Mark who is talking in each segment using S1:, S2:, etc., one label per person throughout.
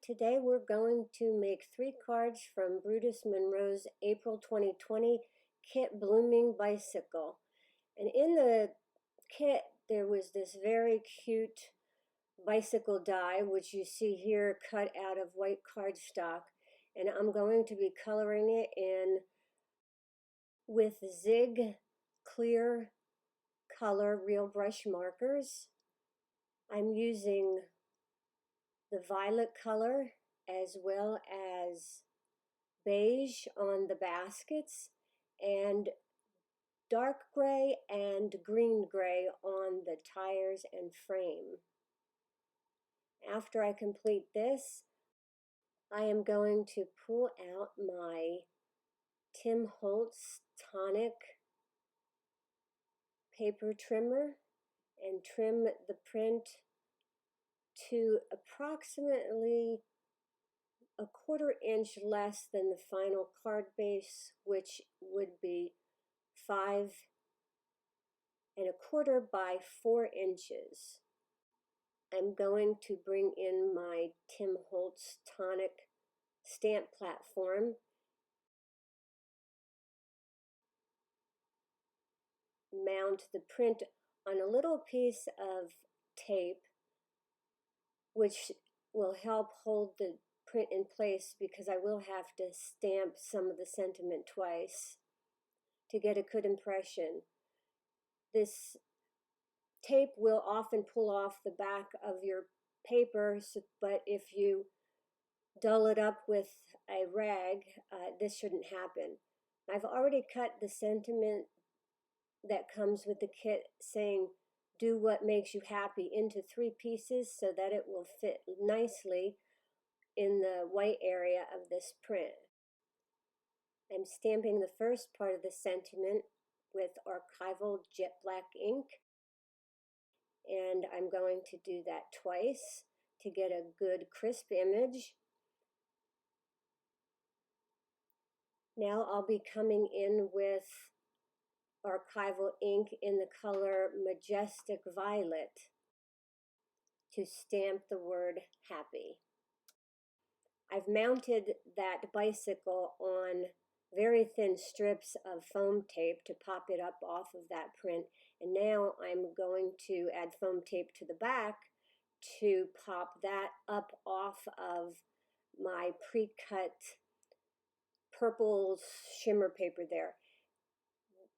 S1: Today we're going to make 3 cards from Brutus Monroe's April 2020 kit Blooming Bicycle. And in the kit there was this very cute bicycle die, which you see here cut out of white cardstock. And I'm going to be coloring it in with Zig clear color real brush markers. I'm using the violet color as well as beige on the baskets and dark gray and green gray on the tires and frame. After I complete this, I am going to pull out my Tim Holtz Tonic paper trimmer and trim the print to approximately a 1/4 inch less than the final card base, which would be 5 1/4 by 4 inches. I'm going to bring in my Tim Holtz Tonic stamp platform, mount the print on a little piece of tape, which will help hold the print in place because I will have to stamp some of the sentiment twice to get a good impression. This tape will often pull off the back of your paper, but if you dull it up with a rag, this shouldn't happen. I've already cut the sentiment that comes with the kit saying, "Do what makes you happy," into 3 pieces so that it will fit nicely in the white area of this print. I'm stamping the first part of the sentiment with archival jet black ink, and I'm going to do that twice to get a good crisp image. Now I'll be coming in with archival ink in the color Majestic Violet to stamp the word happy. I've mounted that bicycle on very thin strips of foam tape to pop it up off of that print, and now I'm going to add foam tape to the back to pop that up off of my pre-cut purple shimmer paper there.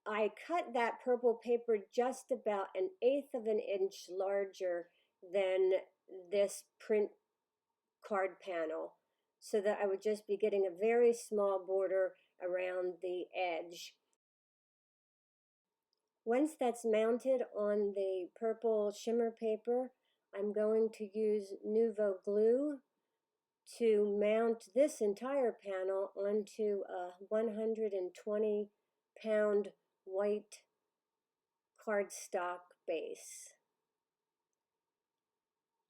S1: I cut that purple paper just about 1/8 of an inch larger than this print card panel, so that I would just be getting a very small border around the edge. Once that's mounted on the purple shimmer paper, I'm going to use Nouveau glue to mount this entire panel onto a 120-pound white cardstock base.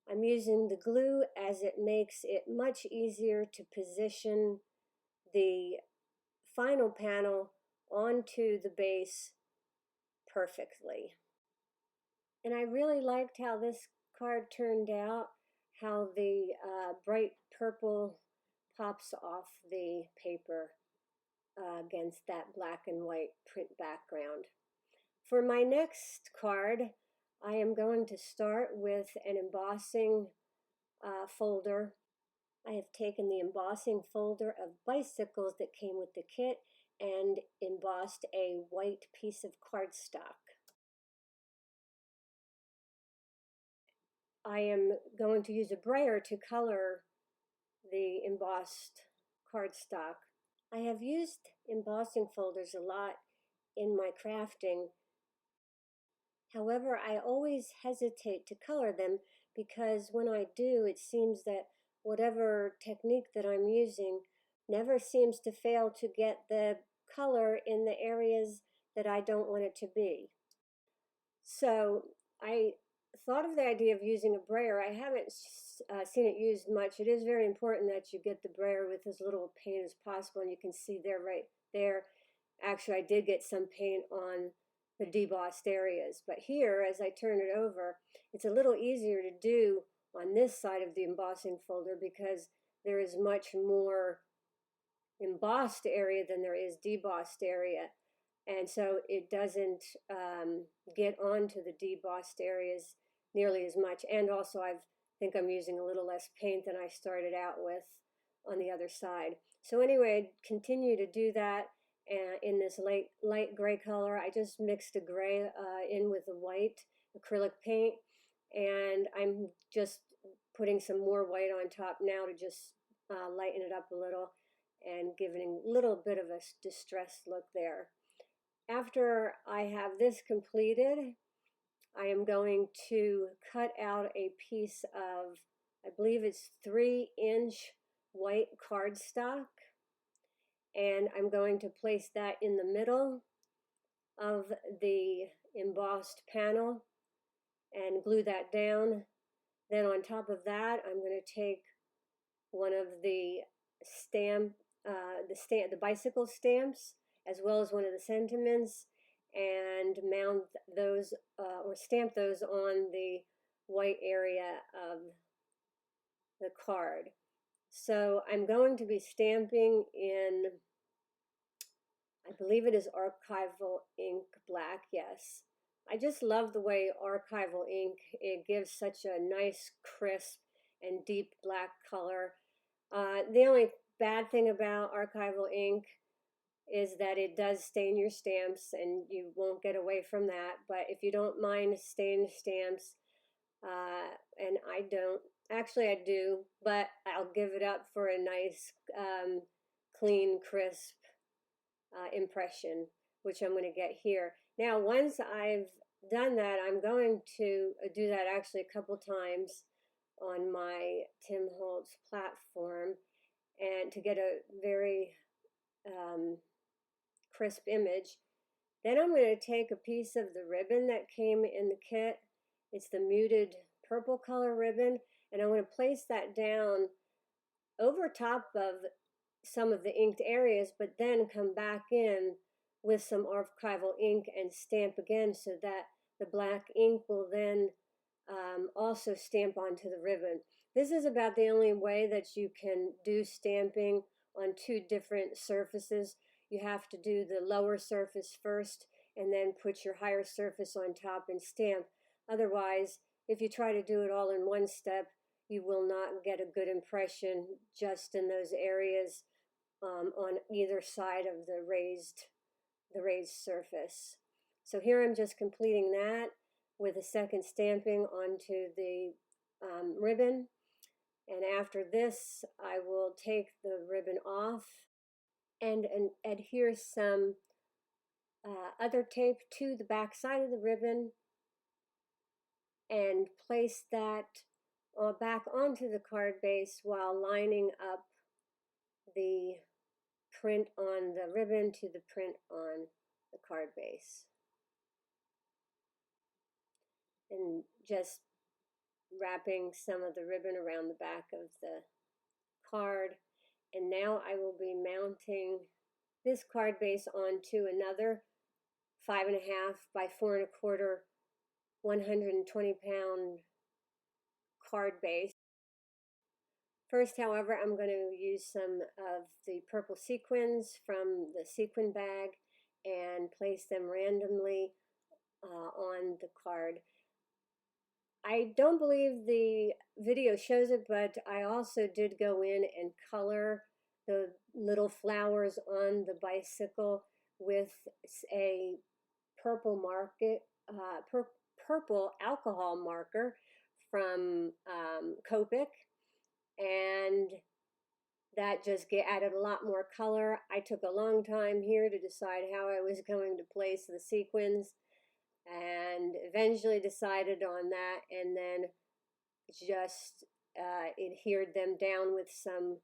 S1: I'm using the glue as it makes it much easier to position the final panel onto the base perfectly. And I really liked how this card turned out, how the bright purple pops off the paper against that black and white print background. For my next card, I am going to start with an embossing folder. I have taken the embossing folder of bicycles that came with the kit and embossed a white piece of cardstock. I am going to use a brayer to color the embossed cardstock. I have used embossing folders a lot in my crafting. However, I always hesitate to color them because when I do, it seems that whatever technique that I'm using never seems to fail to get the color in the areas that I don't want it to be. So I thought of the idea of using a brayer. I haven't seen it used much. It is very important that you get the brayer with as little paint as possible, and you can see there, right there. Actually, I did get some paint on the debossed areas, but here, as I turn it over, it's a little easier to do on this side of the embossing folder because there is much more embossed area than there is debossed area. And so it doesn't get onto the debossed areas nearly as much. And also I think I'm using a little less paint than I started out with on the other side. So anyway, continue to do that in this light gray color. I just mixed a gray in with the white acrylic paint, and I'm just putting some more white on top now to just lighten it up a little and giving a little bit of a distressed look there. After I have this completed, I am going to cut out a piece of, I believe it's 3-inch white cardstock, and I'm going to place that in the middle of the embossed panel and glue that down. Then on top of that, I'm going to take one of the the bicycle stamps, as well as one of the sentiments, and mount those or stamp those on the white area of the card. So I'm going to be stamping in, I believe it is archival ink black, yes. I just love the way archival ink, it gives such a nice crisp and deep black color. The only bad thing about archival ink is that it does stain your stamps, and you won't get away from that. But if you don't mind staining stamps, and I don't, actually I do, but I'll give it up for a nice, clean, crisp impression, which I'm going to get here. Now, once I've done that, I'm going to do that actually a couple times on my Tim Holtz platform, and to get a very crisp image. Then I'm going to take a piece of the ribbon that came in the kit. It's the muted purple color ribbon, and I'm going to place that down over top of some of the inked areas, but then come back in with some archival ink and stamp again, so that the black ink will then also stamp onto the ribbon. This is about the only way that you can do stamping on two different surfaces. You have to do the lower surface first and then put your higher surface on top and stamp. Otherwise, if you try to do it all in one step, you will not get a good impression just in those areas on either side of the raised surface. So here I'm just completing that with a second stamping onto the ribbon. And after this, I will take the ribbon off and adhere some other tape to the back side of the ribbon and place that back onto the card base while lining up the print on the ribbon to the print on the card base. And just wrapping some of the ribbon around the back of the card. And now I will be mounting this card base onto another 5.5 by 4.25 120-pound card base. First, however, I'm going to use some of the purple sequins from the sequin bag and place them randomly on the card. I don't believe the video shows it, but I also did go in and color the little flowers on the bicycle with a purple purple alcohol marker from Copic, and that just added a lot more color. I took a long time here to decide how I was going to place the sequins, and eventually decided on that, and then just adhered them down with some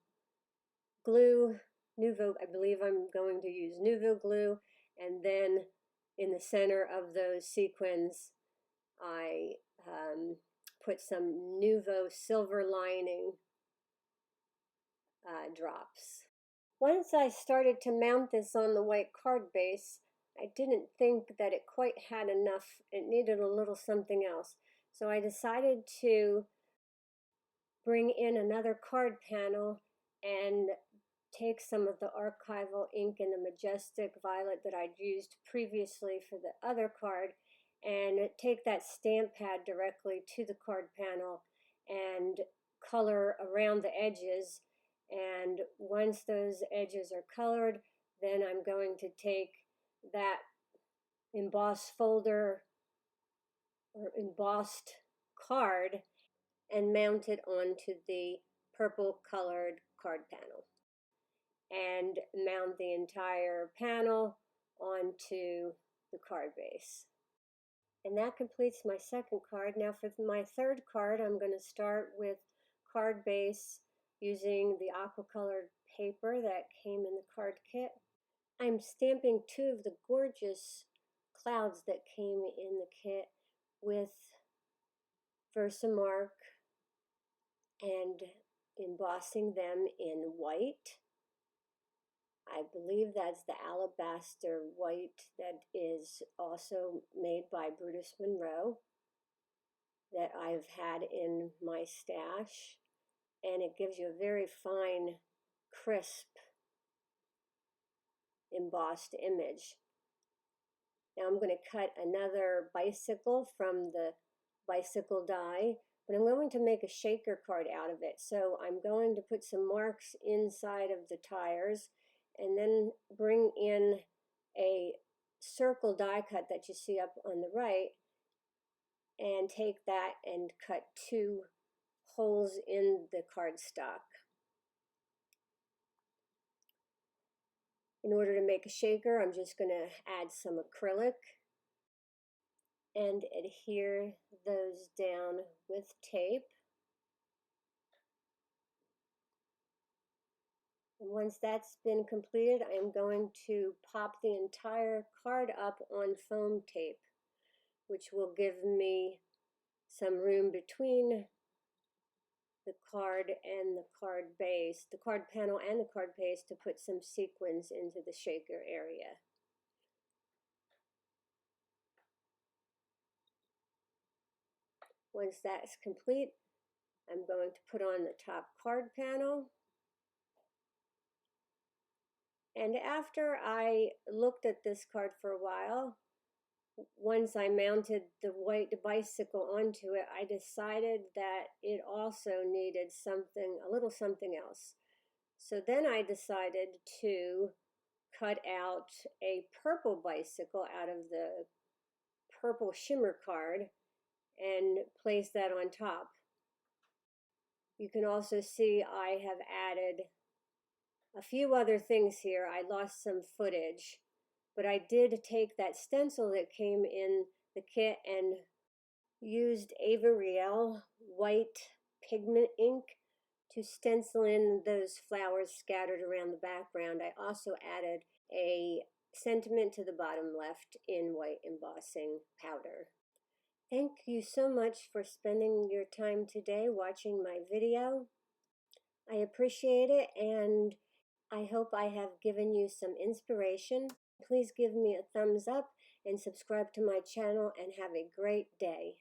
S1: glue, Nouveau. I believe I'm going to use Nouveau glue, and then in the center of those sequins I put some Nouveau silver lining drops. Once I started to mount this on the white card base, I didn't think that it quite had enough. It needed a little something else. So I decided to bring in another card panel and take some of the archival ink in the Majestic Violet that I'd used previously for the other card, and take that stamp pad directly to the card panel and color around the edges. And once those edges are colored, then I'm going to take that embossed folder or embossed card and mount it onto the purple colored card panel, and mount the entire panel onto the card base. And that completes my second card. Now for my third card, I'm going to start with card base using the aqua colored paper that came in the card kit. I'm stamping two of the gorgeous clouds that came in the kit with Versamark and embossing them in white. I believe that's the alabaster white that is also made by Brutus Monroe that I've had in my stash, and it gives you a very fine, crisp, embossed image. Now I'm going to cut another bicycle from the bicycle die, but I'm going to make a shaker card out of it. So I'm going to put some marks inside of the tires and then bring in a circle die cut that you see up on the right, and take that and cut two holes in the cardstock. In order to make a shaker, I'm just going to add some acrylic and adhere those down with tape. And once that's been completed, I'm going to pop the entire card up on foam tape, which will give me some room between the card and the card base, the card panel and the card base, to put some sequins into the shaker area. Once that's complete, I'm going to put on the top card panel. And after I looked at this card for a while, once I mounted the white bicycle onto it, I decided that it also needed something, a little something else. So then I decided to cut out a purple bicycle out of the purple shimmer card and place that on top. You can also see I have added a few other things here. I lost some footage, but I did take that stencil that came in the kit and used Ava Riel white pigment ink to stencil in those flowers scattered around the background. I also added a sentiment to the bottom left in white embossing powder. Thank you so much for spending your time today watching my video. I appreciate it, and I hope I have given you some inspiration. Please give me a thumbs up and subscribe to my channel, and have a great day.